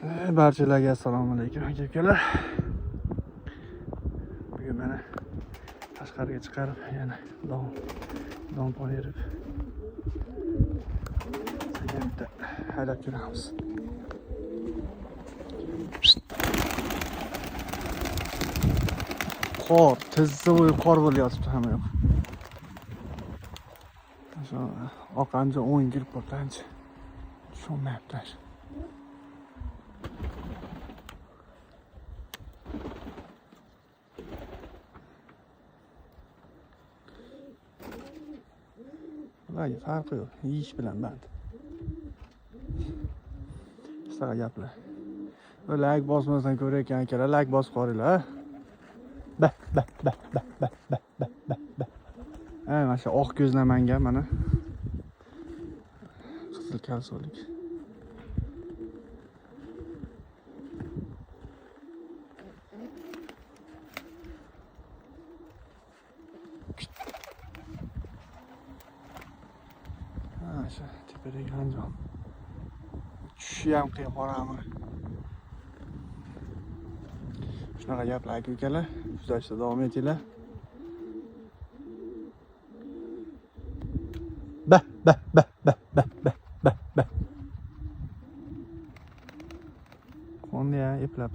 Barchalarga assalomu alaykum aka-ukalar. Bugun meni tashqariga chiqarib, yana dom berib bitta haydab yuramiz. Qor, tizza bo'yi qor bo'layotibdi hamma yoq. Shu oqancha 10 yil portanchi. Tushunmayapti. Bularga farqi yo'q, yeyish bilan band. Qisqa gaplar. Like bosmasdan ko'rayotgan akalar, like bosib qo'ringlar. Ba. Mana shu oq ko'zlamanga mana qizil kalsolik. Shu tepadagi anjom. Tushishi ham qiyin qorami. Shunaqa gaplar aka-ukalar, kuzatishda davom etinglar. Ba. Qonni ya, eplab.